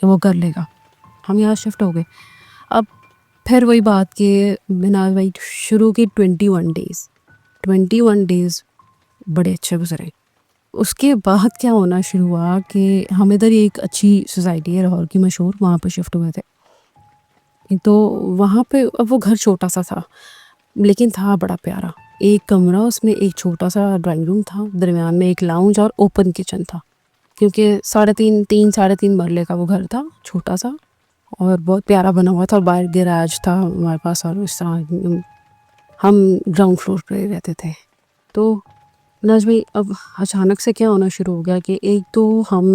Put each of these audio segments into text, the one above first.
کہ وہ کر لے گا. ہم یہاں شفٹ ہو گئے. اب پھر وہی بات کہ مناز بھائی شروع کی 21 ڈیز بڑے اچھے گزرے. اس کے بعد کیا ہونا شروع ہوا کہ ہم ادھر ایک اچھی سوسائٹی ہے لاہور کی مشہور، وہاں پہ شفٹ ہوئے تھے. تو وہاں پہ اب وہ گھر چھوٹا سا تھا لیکن تھا بڑا پیارا. ایک کمرہ، اس میں ایک چھوٹا سا ڈرائنگ روم تھا، درمیان میں ایک لاؤنج اور اوپن کچن تھا. کیونکہ 3.5 مرلے کا وہ گھر تھا، چھوٹا سا اور بہت پیارا بنا ہوا تھا. اور باہر گیراج تھا ہمارے پاس، اور اس طرح ہم گراؤنڈ فلور پہ رہتے تھے. تو نجمی اب اچانک سے کیا ہونا شروع ہو گیا کہ ایک تو ہم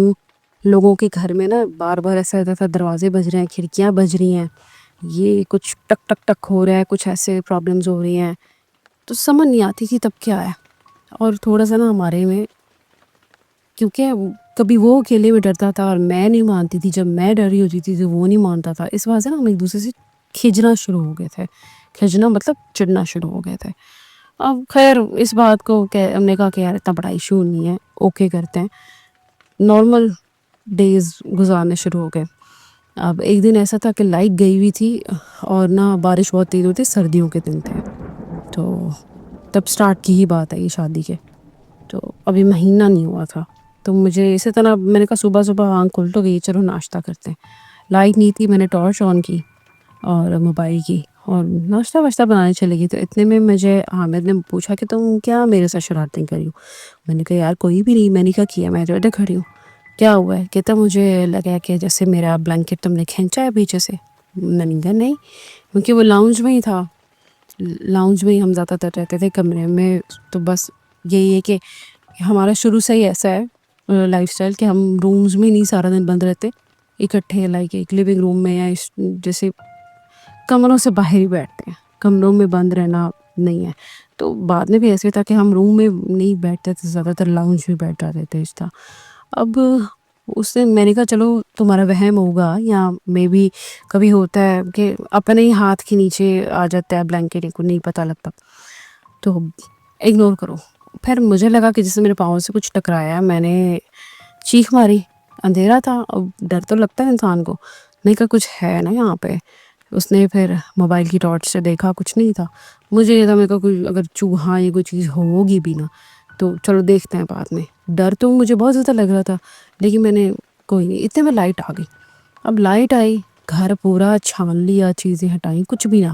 لوگوں کے گھر میں نا بار بار ایسا ہوتا تھا، دروازے بج رہے ہیں، کھڑکیاں بج رہی ہیں، یہ کچھ ٹک ٹک ٹک ہو رہا ہے، کچھ ایسے پرابلمز ہو رہی ہیں. تو سمجھ نہیں آتی تھی تب کیا ہے. اور تھوڑا سا نا ہمارے میں، کیونکہ کبھی وہ اکیلے میں ڈرتا تھا اور میں نہیں مانتی تھی، جب میں ڈر رہی ہوتی تھی تو وہ نہیں مانتا تھا. اس وجہ سے نا ہم ایک دوسرے سے کھجنا شروع ہو گئے تھے. کھجنا مطلب چڑنا شروع ہو گئے تھے. اب خیر اس بات کو ہم نے کہا کہ یار اتنا بڑا ایشو نہیں ہے، اوکے کرتے ہیں. نارمل ڈیز گزارنے شروع ہو گئے. اب ایک دن ایسا تھا کہ لائٹ گئی ہوئی تھی اور نہ بارش بہت تیز ہوتی، سردیوں کے دن تھے. تو تب سٹارٹ کی ہی بات ہے یہ شادی کے. تو ابھی مہینہ نہیں ہوا تھا. تو مجھے اسی طرح میں نے کہا صبح صبح آنکھ کھول تو گئی، چلو ناشتہ کرتے ہیں. لائٹ نہیں تھی، میں نے ٹارچ آن کی اور موبائل کی اور ناشتہ واشتہ بنانے چلے گئی. تو اتنے میں مجھے حامد نے پوچھا کہ تم کیا میرے ساتھ شرارتیں کری ہو. میں نے کہا یار کوئی بھی نہیں. میں نے کہا کیا، میں تو ادھر کھڑی ہوں. کیا ہوا ہے؟ کہتا مجھے لگا کہ جیسے میرا بلینکٹ تم نے کھینچا ہے پیچھے سے. میں نے کہا نہیں، کیونکہ وہ لاؤنج میں ہی تھا. لاؤنج میں ہی ہم زیادہ تر رہتے تھے کمرے میں. تو بس یہی ہے کہ ہمارا شروع سے ہی ایسا ہے لائف سٹائل کہ ہم رومز میں نہیں سارا دن بند رہتے، اکٹھے لائک ایک لیونگ روم میں یا جیسے کمروں سے باہر ہی بیٹھتے ہیں. کمروں میں بند رہنا نہیں ہے. تو بعد میں بھی ایسے تھا کہ ہم روم میں نہیں بیٹھتے تھے، زیادہ تر لاؤنج میں بیٹھ جاتے تھے. اس طرح اب اس سے میں نے کہا چلو تمہارا وہم ہوگا یا مے بی کبھی ہوتا ہے کہ اپنے ہی ہاتھ کے نیچے آ جاتا ہے بلینکٹ، کو نہیں پتہ لگتا، تو اگنور کرو. پھر مجھے لگا کہ جیسے میرے پاؤں سے کچھ ٹکرایا، میں نے چیخ ماری. اندھیرا تھا، اب ڈر تو لگتا ہے انسان کو. میں کہا کچھ ہے نا یہاں پہ. اس نے پھر موبائل کی ٹارچ سے دیکھا، کچھ نہیں تھا. مجھے یہ تھا میں کہا کوئی اگر چوہا یا کوئی چیز ہوگی بھی نا تو چلو دیکھتے ہیں بعد میں. ڈر تو مجھے بہت زیادہ لگ رہا تھا لیکن میں نے کوئی نہیں. اتنے میں لائٹ آ گئی. اب لائٹ آئی، گھر پورا چھان لیا، چیزیں ہٹائیں، کچھ بھی نہ.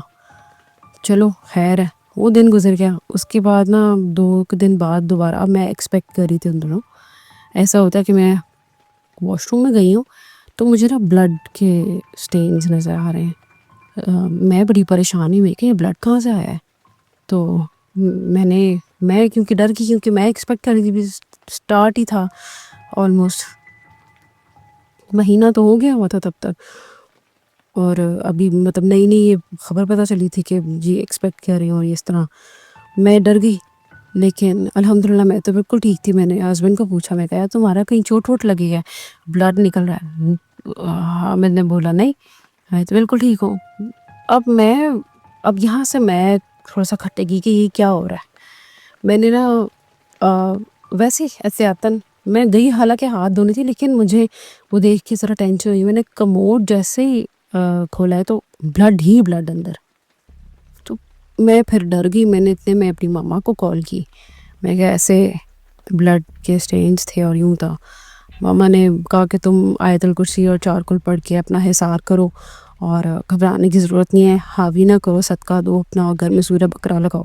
چلو خیر ہے، وہ دن گزر گیا. اس کے بعد نا 2 دن بعد دوبارہ، اب میں ایکسپیکٹ کر رہی تھی ان دنوں ایسا ہوتا ہے کہ میں واش روم میں گئی ہوں تو مجھے نا بلڈ کے سٹینز نظر آ رہے ہیں. میں بڑی پریشانی ہوئی کہ یہ بلڈ کہاں سے آیا ہے. تو میں کیونکہ ڈر گئی، کیونکہ میں ایکسپیکٹ کر رہی تھی، سٹارٹ ہی تھا آلموسٹ مہینہ تو ہو گیا ہوا تھا تب تک. اور ابھی مطلب نئی یہ خبر پتہ چلی تھی کہ جی ایکسپیکٹ کر رہی ہوں. اور اس طرح میں ڈر گئی، لیکن الحمدللہ میں تو بالکل ٹھیک تھی. میں نے ہسبینڈ کو پوچھا، میں کہا تمہارا کہیں چوٹ ووٹ لگی ہے، بلڈ نکل رہا ہے؟ حامد نے بولا نہیں، میں تو بالکل ٹھیک ہوں. اب یہاں سے میں تھوڑا سا کھٹے گی کہ یہ کیا ہو رہا ہے. میں نے نا ویسے احتیاطاً میں گئی، حالانکہ ہاتھ دھونی تھی، لیکن مجھے وہ دیکھ کے ذرا ٹینشن ہوئی. میں نے کموڈ جیسے ہی کھولا ہے تو بلڈ ہی بلڈ اندر. تو میں پھر ڈر گئی. میں نے اتنے میں اپنی ماما کو کال کی. میں کہا ایسے بلڈ کے سٹینز تھے اور یوں تھا. ماما نے کہا کہ تم آیت الکرسی اور 4 کل پڑھ کے اپنا حصار کرو اور گھبرانے کی ضرورت نہیں ہے، حاوی نہ کرو، صدقہ دو اپنا، اور گھر میں سورہ بقرہ لگاؤ.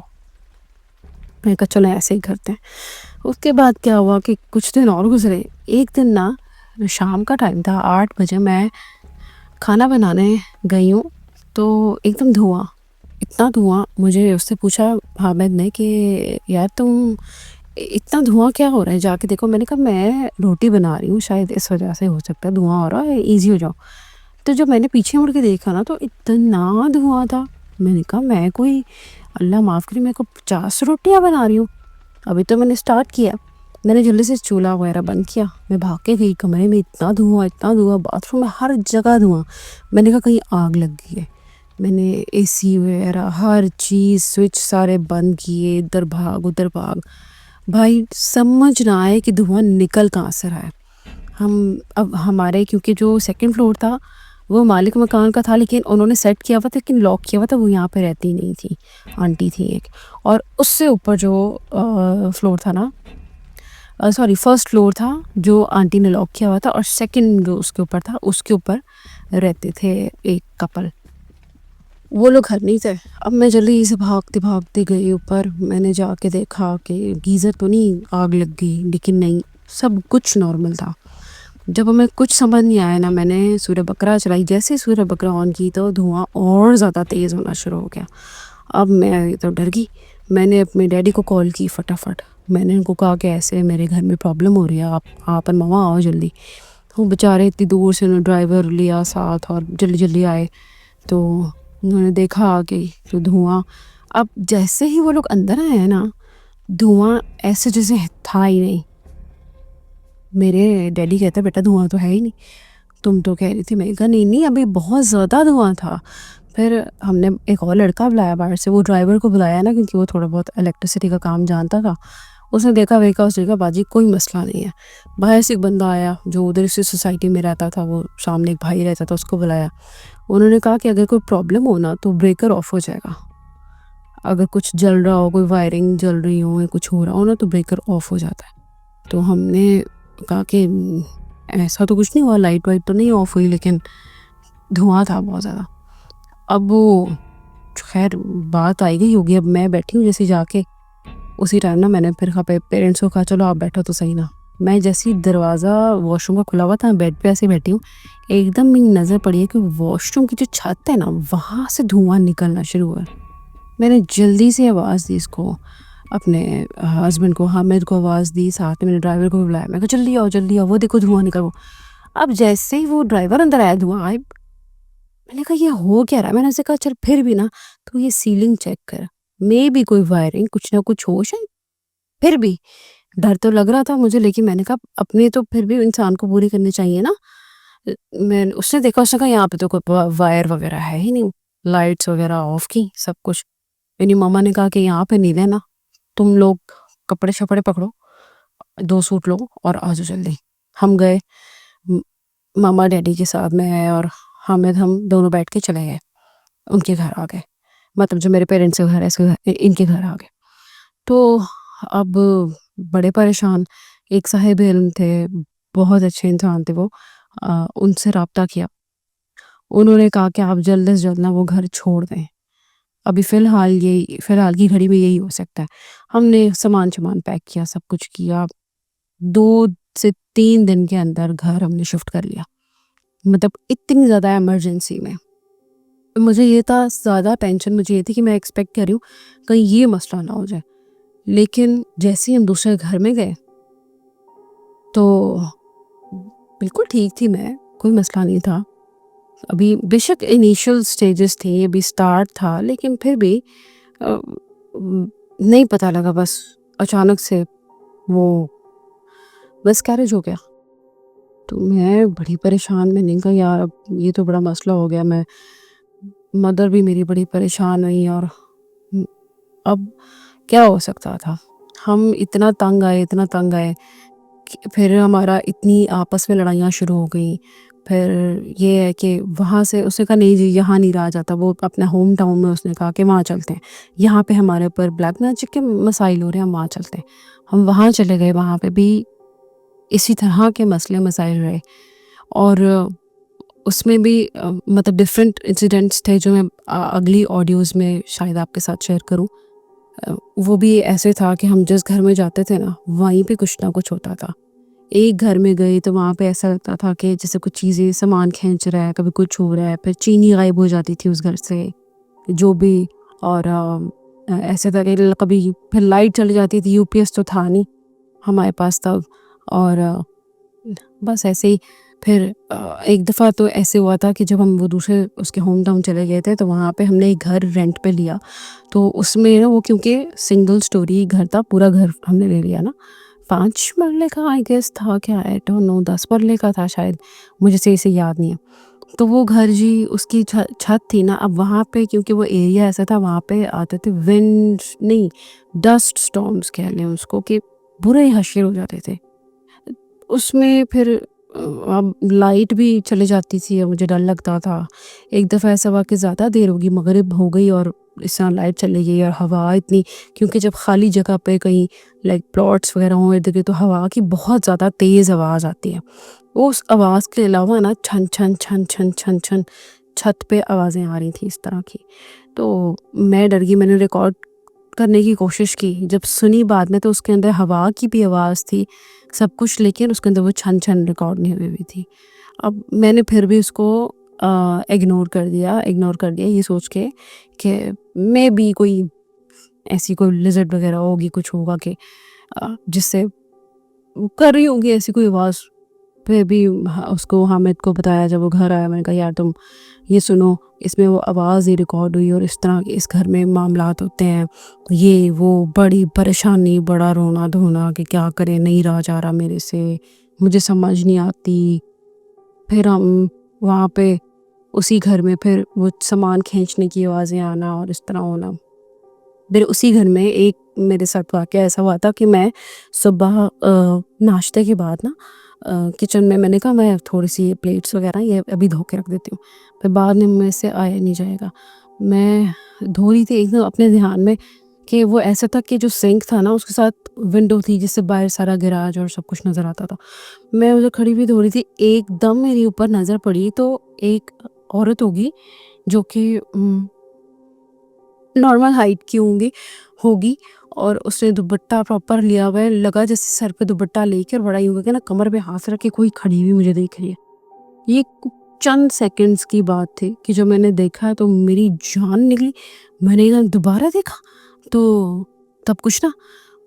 میں کہا چلو ایسے ہی کرتے ہیں. اس کے بعد کیا ہوا کہ کچھ دن اور گزرے. ایک دن نا شام کا ٹائم تھا، 8 بجے میں کھانا بنانے گئی ہوں تو ایک دم دھواں، اتنا دھواں. مجھے اس سے پوچھا حامد نے کہ یار تم اتنا دھواں کیا ہو رہا ہے، جا کے دیکھو. میں نے کہا میں روٹی بنا رہی ہوں، شاید اس وجہ سے ہو سکتا ہے دھواں ہو رہا ہے، ایزی ہو جاؤ. تو جب میں نے پیچھے مڑ کے دیکھا نا تو اتنا دھواں تھا. میں نے کہا میں کوئی اللہ معاف کری، میں کو 50 روٹیاں بنا رہی ہوں، ابھی تو میں نے سٹارٹ کیا. میں نے جلدی سے چولہا وغیرہ بند کیا، میں بھاگ کے گئی کمرے میں. اتنا دھواں، باتھ روم میں ہر جگہ دھواں. میں نے کہا کہیں آگ لگ گئی ہے. میں نے اے سی وغیرہ ہر چیز سوئچ سارے بند کیے، ادھر بھاگ ادھر بھاگ. بھائی سمجھ نہ آئے کہ دھواں نکل کہاں سے رہا ہے. ہم اب ہمارے کیونکہ جو سیکنڈ فلور تھا وہ مالک مکان کا تھا، لیکن انہوں نے سیٹ کیا ہوا تھا لیکن لاک کیا ہوا تھا، وہ یہاں پہ رہتی نہیں تھی، آنٹی تھی ایک. اور اس سے اوپر جو فلور تھا نا، سوری فرسٹ فلور تھا جو آنٹی نے لاک کیا ہوا تھا، اور سیکنڈ جو اس کے اوپر تھا اس کے اوپر رہتے تھے ایک کپل. وہ لوگ گھر نہیں تھے. اب میں جلدی سے بھاگتے بھاگتے گئی اوپر. میں نے جا کے دیکھا کہ گیزر تو نہیں آگ لگ گئی، لیکن نہیں، سب کچھ نارمل تھا. جب ہمیں کچھ سمجھ نہیں آیا نا، میں نے سورہ بقرہ چلائی. جیسے ہی سورہ بقرہ آن کی تو دھواں اور زیادہ تیز ہونا شروع ہو گیا. اب میں تو ڈر گئی. میں نے اپنے ڈیڈی کو کال کی فٹافٹ. میں نے ان کو کہا کہ ایسے میرے گھر میں پرابلم ہو رہی ہے، آپ اور ماما آؤ جلدی. وہ بیچارے اتنی دور سے انہوں نے ڈرائیور لیا ساتھ اور جلدی جلدی آئے. تو انہوں نے دیکھا آگے تو دھواں. اب جیسے ہی وہ لوگ اندر آئے ہیں نا، دھواں ایسے جیسے تھا ہی نہیں. میرے ڈیڈی کہتا ہے بیٹا دھواں تو ہے ہی نہیں، تم تو کہہ رہی تھی. میں نے کہا نہیں ابھی بہت زیادہ دھواں تھا. پھر ہم نے ایک اور لڑکا بلایا باہر سے، وہ ڈرائیور کو بلایا نا کیونکہ وہ تھوڑا بہت الیکٹریسٹی کا کام جانتا تھا. اس نے دیکھا اس نے کہا باجی کوئی مسئلہ نہیں ہے. باہر سے ایک بندہ آیا جو ادھر سے سوسائٹی میں رہتا تھا، وہ سامنے ایک بھائی رہتا تھا، اس کو بلایا. انہوں نے کہا کہ اگر کوئی پرابلم ہو نا تو بریکر آف ہو جائے گا. اگر کچھ جل رہا ہو، کوئی وائرنگ جل رہی ہو یا کچھ ہو رہا ہو نا تو بریکر آف ہو جاتا ہے. تو ہم نے کہا کہ ایسا تو کچھ نہیں ہوا، لائٹ وائٹ تو نہیں آف ہوئی، لیکن دھواں تھا بہت زیادہ. اب وہ خیر بات آئی گئی ہوگی. اب میں بیٹھی ہوں جیسے جا کے اسی ٹائم نا میں نے پھر پیرنٹس کو کہا چلو آپ بیٹھو تو صحیح نا. میں جیسی دروازہ واش روم کا کھلا ہوا تھا، بیڈ پہ ایسے بیٹھی ہوں، ایک دم میری نظر پڑی ہے کہ واش روم کی جو چھت ہے نا وہاں سے دھواں نکلنا شروع ہوا. میں نے جلدی سے آواز دی اس کو، اپنے ہسبینڈ کو، حامد کو آواز دی، ساتھ میں نے ڈرائیور کو بھی بلایا. میں کہا جلدی آؤ، وہ دیکھو دھواں نکل. وہ اب جیسے ہی وہ ڈرائیور اندر آیا دھواں آئے. میں نے کہا یہ ہو کیا رہا ہے. میں نے اسے کہا چل پھر بھی نا تو یہ سیلنگ چیک کر، میں بھی کوئی وائرنگ کچھ نہ کچھ ہو شاید. پھر بھی ڈر تو لگ رہا تھا مجھے، لیکن میں نے کہا اپنے تو پھر بھی انسان کو پوری کرنی چاہیے نا. اس نے دیکھا، اس نے کہا یہاں پہ تو کوئی وائر وغیرہ ہے ہی نہیں، لائٹس وغیرہ آف کی سب کچھ. میری ماما نے کہا کہ یہاں پہ نہیں رہنا، تم لوگ کپڑے شپڑے پکڑو، 2 سوٹ لو اور آجو جلدی. ہم گئے، ماما ڈیڈی کے ساتھ میں اور حامد، ہم دونوں بیٹھ کے چلے گئے ان کے گھر. آ گئے مطلب جو میرے پیرنٹس کے گھر ہے ان کے گھر آ گئے. تو اب بڑے پریشان. ایک صاحب علم تھے، بہت اچھے انسان تھے وہ. ان سے رابطہ کیا. انہوں نے کہا کہ آپ جلد از جلد نہ وہ گھر چھوڑ دیں، ابھی فی الحال کی گھڑی میں یہی ہو سکتا ہے. ہم نے سامان پیک کیا، سب کچھ کیا. 2 سے 3 دن کے اندر گھر ہم نے شفٹ کر لیا. مطلب اتنی زیادہ ایمرجنسی میں. مجھے یہ تھا زیادہ ٹینشن مجھے یہ تھی کہ میں ایکسپیکٹ کر رہی ہوں کہیں یہ مسئلہ نہ ہو جائے. لیکن جیسے ہی ہم دوسرے گھر میں گئے تو بالکل ٹھیک تھی میں، کوئی مسئلہ نہیں تھا. ابھی بے شک انیشل سٹیجز تھیں، ابھی سٹارٹ تھا، لیکن پھر بھی نہیں پتہ لگا. بس اچانک سے وہ بس کیریج ہو گیا. تو میں بڑی پریشان. میں نے کہا یار اب یہ تو بڑا مسئلہ ہو گیا. میں مدر بھی میری بڑی پریشان ہوئی. اور اب کیا ہو سکتا تھا. ہم اتنا تنگ آئے. پھر ہمارا اتنی آپس میں لڑائیاں شروع ہو گئیں. پھر یہ ہے کہ وہاں سے اس نے کہا نہیں جی یہاں نہیں رہا جاتا. وہ اپنا ہوم ٹاؤن میں اس نے کہا کہ وہاں چلتے ہیں، یہاں پہ ہمارے اوپر بلیک میجک کے مسائل ہو رہے ہیں، ہم وہاں چلتے ہیں. ہم وہاں چلے گئے. وہاں پہ بھی اسی طرح کے مسئلے مسائل رہے. اور اس میں بھی مطلب ڈفرینٹ انسیڈنٹس تھے جو میں اگلی آڈیوز میں شاید آپ کے ساتھ شیئر کروں. وہ بھی ایسے تھا کہ ہم جس گھر میں جاتے تھے نا وہیں پہ کچھ نہ کچھ ہوتا تھا. ایک گھر میں گئی تو وہاں پہ ایسا لگتا تھا کہ جیسے کچھ چیزیں سامان کھینچ رہا ہے، کبھی کچھ ہو رہا ہے. پھر چینی غائب ہو جاتی تھی اس گھر سے جو بھی. اور ایسے تھا کہ کبھی پھر لائٹ چلی جاتی تھی. UPS تو تھا نہیں ہمارے پاس تب. اور بس ایسے ہی پھر ایک دفعہ تو ایسے ہوا تھا کہ جب ہم وہ دوسرے اس کے ہوم ٹاؤن چلے گئے تھے تو وہاں پہ ہم نے ایک گھر رینٹ پہ لیا. تو اس میں نا وہ کیونکہ سنگل سٹوری گھر تھا، پورا گھر ہم نے لے لیا نا. 5 مرلے کا آئی گیس تھا، کیا ہے 10 مرلے کا تھا شاید، مجھے صحیح سے یاد نہیں ہے. تو وہ گھر جی اس کی چھت تھی نا. اب وہاں پہ کیونکہ وہ ایریا ایسا تھا وہاں پہ آتے تھے ونڈ نہیں ڈسٹ سٹارمز کہہ لیں اس کو، کہ برے حشر ہو جاتے تھے اس میں. پھر اب لائٹ بھی چلے جاتی تھی اور مجھے ڈر لگتا تھا. ایک دفعہ ایسا ہوا کہ زیادہ دیر ہوگی، مغرب ہو گئی اور اس طرح لائٹ چلی گئی اور ہوا اتنی، کیونکہ جب خالی جگہ پہ کہیں لائک پلاٹس وغیرہ ہوں ارد گرد تو ہوا کی بہت زیادہ تیز آواز آتی ہے. اس آواز کے علاوہ نا چھن چھن چھن چھن چھن چھن چھت پہ آوازیں آ رہی تھیں اس طرح کی. تو میں ڈر گئی، میں نے ریکارڈ کرنے کی کوشش کی، جب سنی بعد میں تو اس کے اندر ہوا کی بھی آواز تھی سب کچھ، لیکن اس کے اندر وہ چھن چھن ریکارڈ نہیں ہوئی تھی. اب میں نے پھر بھی اس کو اگنور کر دیا یہ سوچ کے کہ میں بھی کوئی ایسی کوئی لزرڈ وغیرہ ہوگی، کچھ ہوگا کہ جس سے کر رہی ہوگی ایسی کوئی آواز. پھر بھی اس کو حامد کو بتایا جب وہ گھر آیا، میں نے کہا یار تم یہ سنو، اس میں وہ آواز ہی ریکارڈ ہوئی اور اس طرح اس گھر میں معاملات ہوتے ہیں، یہ وہ بڑی پریشانی، بڑا رونا دھونا کہ کیا کرے، نہیں رہا جا رہا میرے سے، مجھے سمجھ نہیں آتی. پھر ہم وہاں پہ اسی گھر میں پھر وہ سامان کھینچنے کی آوازیں آنا اور اس طرح ہونا. پھر اسی گھر میں ایک میرے ساتھ واقعہ ایسا ہوا تھا کہ میں صبح ناشتے کے بعد نا کچن میں نے کہا میں تھوڑی سی پلیٹس وغیرہ یہ ابھی دھو کے رکھ دیتی ہوں، پھر بعد میں سے آیا نہیں جائے گا. میں دھو رہی تھی ایک دم اپنے دھیان میں کہ وہ ایسا تھا کہ جو سنک تھا نا اس کے ساتھ ونڈو تھی جس سے باہر سارا گراج اور سب کچھ نظر آتا تھا. میں ادھر کھڑی بھی دھو رہی تھی، ایک دم میرے اوپر نظر پڑی تو ایک عورت ہوگی جو کہ نارمل ہائٹ کی ہوگی اور اس نے دوپٹہ پراپر لیا ہوا ہے، لگا جیسے سر پہ دوپٹہ لے کے اور بڑا ہی ہوگا کہ نا کمر پہ ہاتھ رکھ کے کوئی کھڑی ہوئی مجھے دیکھ رہی ہے. یہ چند سیکنڈز کی بات تھی کہ جو میں نے دیکھا تو میری جان نکلی. میں نے دوبارہ دیکھا تو تب کچھ نا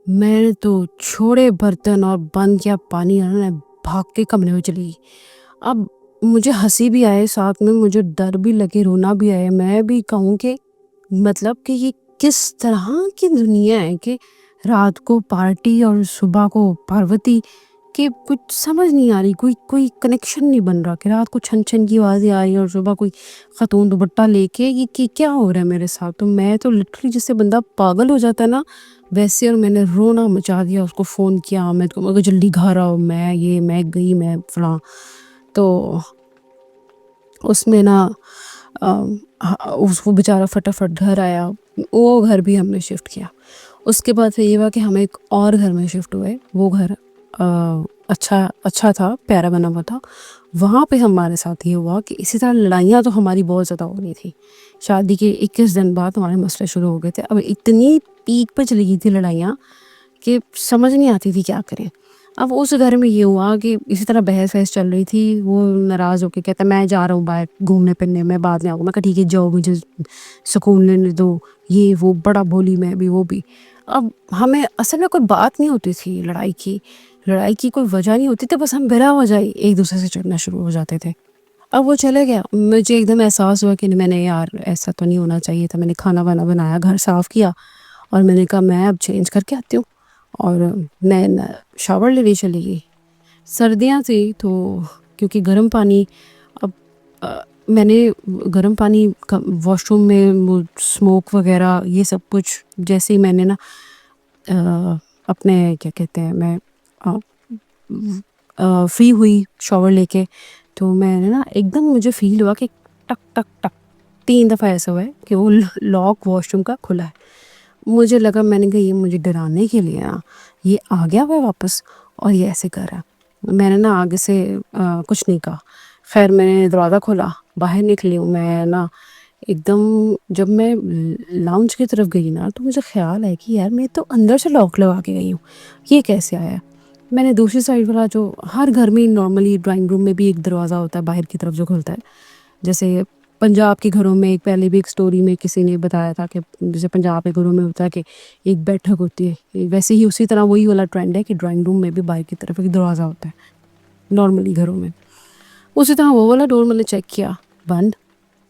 میں نے تو چھوڑے برتن اور بند کیا پانی، میں بھاگ کے کمرے میں چلی گئی. اب مجھے ہنسی بھی آئے، ساتھ میں مجھے ڈر بھی لگے، رونا بھی آئے. میں بھی کہوں کہ مطلب کہ یہ کس طرح کی دنیا ہے کہ رات کو پارٹی اور صبح کو پاروتی، کہ کچھ سمجھ نہیں آ رہی، کوئی کنیکشن نہیں بن رہا کہ رات کو چھن چھن کی آوازیں آ رہی اور صبح کوئی خاتون دوپٹہ لے کے، یہ کیا ہو رہا ہے میرے ساتھ. تو میں تو لٹرلی جس سے بندہ پاگل ہو جاتا ہے نا ویسے، اور میں نے رونا مچا دیا، اس کو فون کیا میں کو جلدی گھر آؤ، میں گئی میں فلاں. تو اس میں نا اس کو بیچارہ فٹافٹ گھر آیا. وہ گھر بھی ہم نے شفٹ کیا. اس کے بعد یہ ہوا کہ ہم ایک اور گھر میں شفٹ ہوئے. وہ گھر اچھا تھا، پیارا بنا ہوا تھا. وہاں پہ ہمارے ساتھ یہ ہوا کہ اسی طرح لڑائیاں تو ہماری بہت زیادہ ہو رہی تھی. شادی کے 21 دن بعد ہمارے مسئلے شروع ہو گئے تھے. اب اتنی پیک پہ چلی گئی تھی لڑائیاں کہ سمجھ نہیں آتی تھی کیا کریں. اب اس گھر میں یہ ہوا کہ اسی طرح بحث چل رہی تھی. وہ ناراض ہو کے کہتا میں جا رہا ہوں باہر گھومنے پھرنے، میں بعد میں آؤں گا. میں کہا ٹھیک ہے جاؤ، مجھے سکون لینے دو. یہ وہ بڑا بولی، میں بھی وہ بھی. اب ہمیں اصل میں کوئی بات نہیں ہوتی تھی، لڑائی کی کوئی وجہ نہیں ہوتی تھی، بس ہم بلا وجہ ایک دوسرے سے چڑھنا شروع ہو جاتے تھے. اب وہ چلے گیا. مجھے ایک دم احساس ہوا کہ میں نے یار ایسا تو نہیں ہونا چاہیے تھا. میں نے کھانا وانا بنایا، گھر صاف کیا اور میں نے کہا میں اب چینج کر کے آتی ہوں، اور میں شاور لینے چلی گئی. سردیاں تھی تو کیونکہ گرم پانی، اب میں نے گرم پانی واش روم میں اسموک وغیرہ یہ سب کچھ، جیسے ہی میں نے نا اپنے کیا کہتے ہیں میں فری ہوئی شاور لے کے، تو میں نے نا ایک دم مجھے فیل ہوا کہ ٹک ٹک ٹک 3 دفعہ ایسا ہوا ہے کہ وہ لاک واش روم کا کھلا ہے. مجھے لگا، میں نے کہا یہ مجھے ڈرانے کے لیے یہ آ گیا ہوا ہے واپس اور یہ ایسے کر رہا ہے. میں نے نا آگے سے کچھ نہیں کہا. خیر میں نے دروازہ کھولا، باہر نکلی ہوں. میں نا ایک دم جب میں لاؤنج کی طرف گئی نا تو مجھے خیال ہے کہ یار میں تو اندر سے لاک لگا کے گئی ہوں، یہ کیسے آیا. میں نے دوسری سائڈ والا، جو ہر گھر میں نارملی ڈرائنگ روم میں بھی ایک دروازہ ہوتا ہے باہر کی طرف جو کھلتا ہے، جیسے پنجاب کے گھروں میں پہلے بھی ایک سٹوری میں کسی نے بتایا تھا کہ جیسے پنجاب کے گھروں میں ہوتا ہے کہ ایک بیٹھک ہوتی ہے، ویسے ہی اسی طرح وہی والا ٹرینڈ ہے کہ ڈرائنگ روم میں بھی باہر کی طرف ایک دروازہ ہوتا ہے نارملی گھروں میں. اسی طرح وہ والا ڈور میں نے چیک کیا، بند.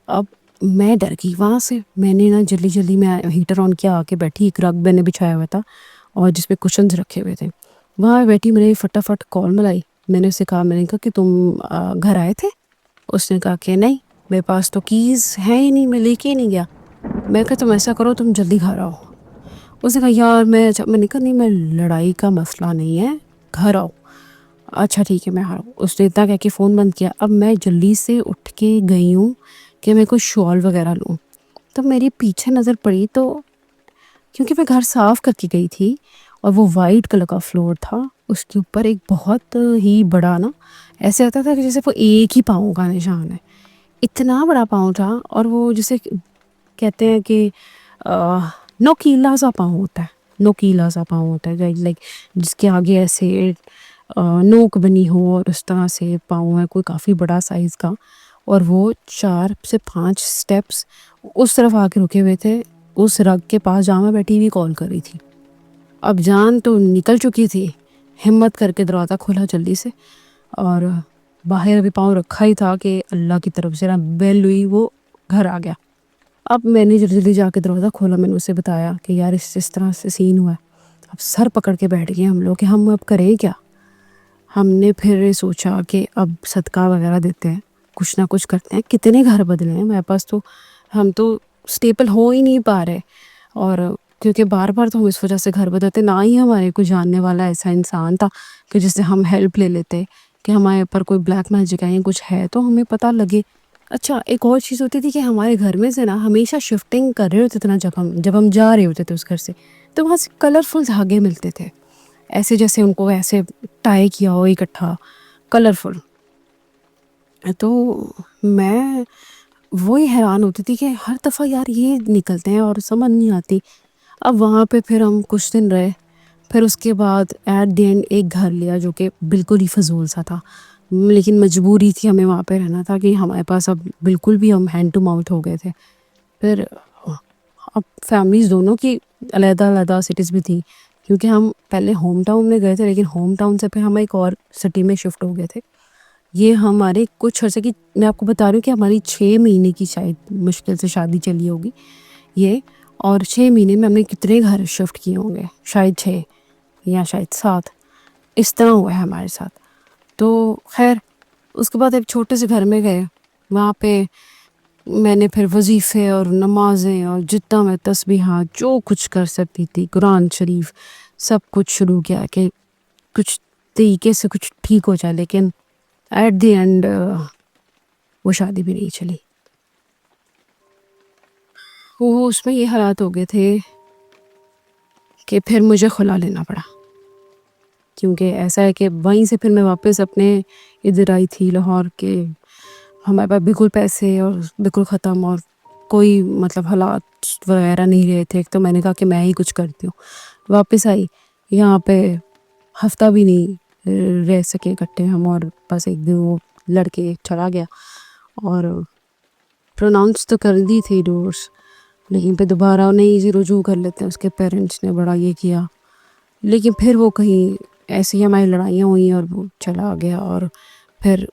اب میں ڈر گئی وہاں سے. میں نے نا جلدی میں ہیٹر آن کیا، آ کے بیٹھی. ایک رگ میں نے بچھایا ہوا تھا اور جس پہ کشنز رکھے ہوئے تھے، وہاں بیٹھی. میں نے فٹافٹ کال ملائی. میں نے اسے کہا، میں نے کہا کہ تم گھر آئے تھے؟ اس نے کہا کہ نہیں، میرے پاس تو کیز ہے ہی نہیں، میں لے کے ہی نہیں گیا. میں کہا تم ایسا کرو، تم جلدی گھر آؤ. اس نے کہا یار میں نے کہا نہیں، میں لڑائی کا مسئلہ نہیں ہے، گھر آؤ. اچھا ٹھیک ہے میں آ رہا ہوں. اس نے اتنا کہہ کے فون بند کیا. اب میں جلدی سے اٹھ کے گئی ہوں کہ میں کوئی شال وغیرہ لوں. تب میری پیچھے نظر پڑی تو کیونکہ میں گھر صاف کر کے گئی تھی اور وہ وائٹ کلر کا فلور تھا، اس کے اوپر ایک بہت ہی بڑا نا ایسے ہوتا تھا کہ جیسے وہ ایک ہی پاؤں کا نشان ہے. اتنا بڑا پاؤں تھا اور وہ جسے کہتے ہیں کہ نوکیلا سا پاؤں ہوتا ہے، نوکیلا سا پاؤں ہوتا ہے لائک جس کے آگے ایسے نوک بنی ہو اور اس طرح سے پاؤں ہے کوئی کافی بڑا سائز کا. اور وہ 4 سے 5 سٹیپس اس طرف آ کے رکے ہوئے تھے. اس رگ کے پاس جہاں میں بیٹھی ہوئی کال کر رہی تھی. اب جان تو نکل چکی تھی، ہمت کر کے دروازہ کھولا جلدی سے اور باہر ابھی پاؤں رکھا ہی تھا کہ اللہ کی طرف سے نا بیل ہوئی، وہ گھر آ گیا. اب میں نے جلدی جا کے دروازہ کھولا، میں نے اسے بتایا کہ یار اس طرح سے سین ہوا ہے. اب سر پکڑ کے بیٹھ گئے ہم لوگ کہ ہم اب کریں کیا. ہم نے پھر سوچا کہ اب صدقہ وغیرہ دیتے ہیں، کچھ نہ کچھ کرتے ہیں. کتنے گھر بدلے ہیں میرے پاس، تو ہم تو اسٹیبل ہو ہی نہیں پا رہے. اور کیونکہ بار بار تو ہم اس وجہ سے گھر بدلتے، نہ ہی ہمارے کوئی جاننے والا ایسا انسان تھا کہ جس سے ہم ہیلپ لے لیتے کہ ہمارے اوپر کوئی بلیک میجک ہے یا کچھ ہے تو ہمیں پتہ لگے. اچھا ایک اور چیز ہوتی تھی کہ ہمارے گھر میں سے نا ہمیشہ شفٹنگ کر رہے ہوتے تھے نا، جب ہم جا رہے ہوتے تھے اس گھر سے، تو وہاں سے کلرفل دھاگے ملتے تھے، ایسے جیسے ان کو ایسے ٹائی کیا ہو اکٹھا کلرفل. تو میں وہی حیران ہوتی تھی کہ ہر دفعہ یار یہ نکلتے ہیں اور سمجھ نہیں آتی. اب وہاں پہ پھر ہم کچھ دن رہے، پھر اس کے بعد ایٹ دی اینڈ ایک گھر لیا جو کہ بالکل ہی فضول سا تھا، لیکن مجبوری تھی، ہمیں وہاں پہ رہنا تھا کہ ہمارے پاس اب بالکل بھی ہم ہینڈ ٹو ماؤتھ ہو گئے تھے. پھر اب فیملیز دونوں کی علیحدہ علیحدہ سٹیز بھی تھیں کیونکہ ہم پہلے ہوم ٹاؤن میں گئے تھے، لیکن ہوم ٹاؤن سے پھر ہم ایک اور سٹی میں شفٹ ہو گئے تھے. یہ ہمارے کچھ عرصے کی، میں آپ کو بتا رہی ہوں کہ ہماری 6 مہینے کی شاید مشکل سے شادی چلی ہوگی یہ، اور 6 مہینے میں ہم نے کتنے گھر شفٹ کیے ہوں گے، شاید 6 یا شاید 7 اس طرح ہوا ہے ہمارے ساتھ. تو خیر اس کے بعد ایک چھوٹے سے گھر میں گئے، وہاں پہ میں نے پھر وظیفے اور نمازیں اور جتنا میں تسبیحات جو کچھ کر سکتی تھی، قرآن شریف سب کچھ شروع کیا کہ کچھ طریقے سے کچھ ٹھیک ہو جائے. لیکن ایٹ دی اینڈ وہ شادی بھی نہیں چلی. وہ اس میں یہ حالات ہو گئے تھے کہ پھر مجھے خلا لینا پڑا، کیونکہ ایسا ہے کہ وہیں سے پھر میں واپس اپنے ادھر آئی تھی لاہور کے، ہمارے پاس بالکل پیسے اور بالکل ختم اور کوئی مطلب حالات وغیرہ نہیں رہے تھے. ایک تو میں نے کہا کہ میں ہی کچھ کرتی ہوں. واپس آئی یہاں پہ ہفتہ بھی نہیں رہ سکے اکٹھے ہم، اور بس ایک دن وہ لڑکے چلا گیا اور پروناؤنس تو کر دی تھی ڈورس، لیکن پھر دوبارہ انہیں رجوع کر لیتے ہیں. اس کے پیرنٹس نے بڑا یہ کیا، لیکن پھر وہ کہیں ایسے ہی ہماری لڑائیاں ہوئیں اور وہ چلا گیا. اور پھر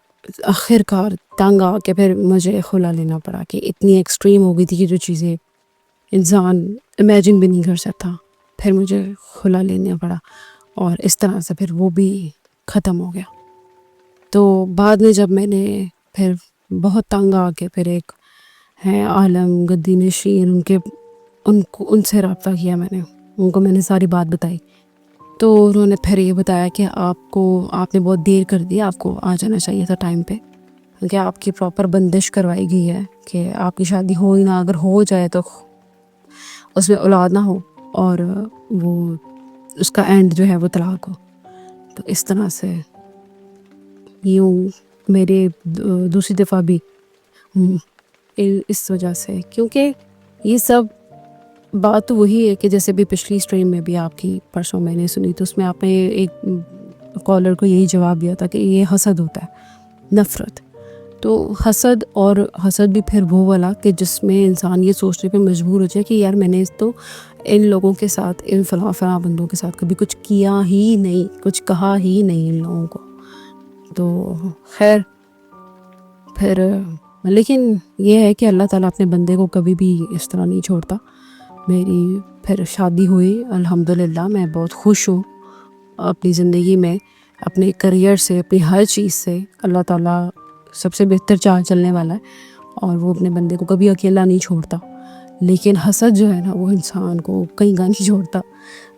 آخر کار تنگ آ کے پھر مجھے خلا لینا پڑا کہ اتنی ایکسٹریم ہو گئی تھی کہ جو چیزیں انسان امیجن بھی نہیں کر سکتا. پھر مجھے خلا لینا پڑا اور اس طرح سے پھر وہ بھی ختم ہو گیا. تو بعد میں جب میں نے پھر بہت تنگ آ کے پھر ایک ہیں عالم گدی نشین، ان سے رابطہ کیا، میں نے ان کو میں نے ساری بات بتائی. تو انہوں نے پھر یہ بتایا کہ آپ نے بہت دیر کر دی، آپ کو آ جانا چاہیے تھا ٹائم پہ، کہ آپ کی پراپر بندش کروائی گئی ہے کہ آپ کی شادی ہو ہی نہ، اگر ہو جائے تو اس میں اولاد نہ ہو اور وہ اس کا اینڈ جو ہے وہ طلاق ہو. تو اس طرح سے یوں میرے دوسری دفعہ بھی اس وجہ سے، کیونکہ یہ سب بات تو وہی ہے کہ جیسے بھی پچھلی اسٹریم میں بھی آپ کی پرسوں میں نے سنی، تو اس میں آپ نے ایک کالر کو یہی جواب دیا تھا کہ یہ حسد ہوتا ہے، نفرت. تو حسد بھی پھر وہ والا کہ جس میں انسان یہ سوچنے پہ مجبور ہو جائے کہ یار میں نے تو ان لوگوں کے ساتھ، ان فلاں بندوں کے ساتھ کبھی کچھ کیا ہی نہیں، کچھ کہا ہی نہیں ان لوگوں کو. تو خیر پھر لیکن یہ ہے کہ اللہ تعالیٰ اپنے بندے کو کبھی بھی اس طرح نہیں چھوڑتا. میری پھر شادی ہوئی الحمدللہ، میں بہت خوش ہوں اپنی زندگی میں، اپنے کریئر سے، اپنی ہر چیز سے. اللہ تعالیٰ سب سے بہتر چال چلنے والا ہے اور وہ اپنے بندے کو کبھی اکیلا نہیں چھوڑتا. لیکن حسد جو ہے نا وہ انسان کو کہیں گاہ نہیں چھوڑتا.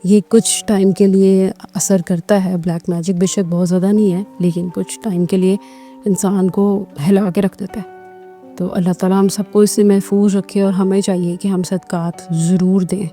یہ کچھ ٹائم کے لیے اثر کرتا ہے بلیک میجک، بے شک بہت زیادہ نہیں ہے لیکن کچھ ٹائم کے لیے انسان کو ہلا کے رکھ دیتا ہے. تو اللہ تعالیٰ ہم سب کو اس سے محفوظ رکھے، اور ہمیں چاہیے کہ ہم صدقات ضرور دیں.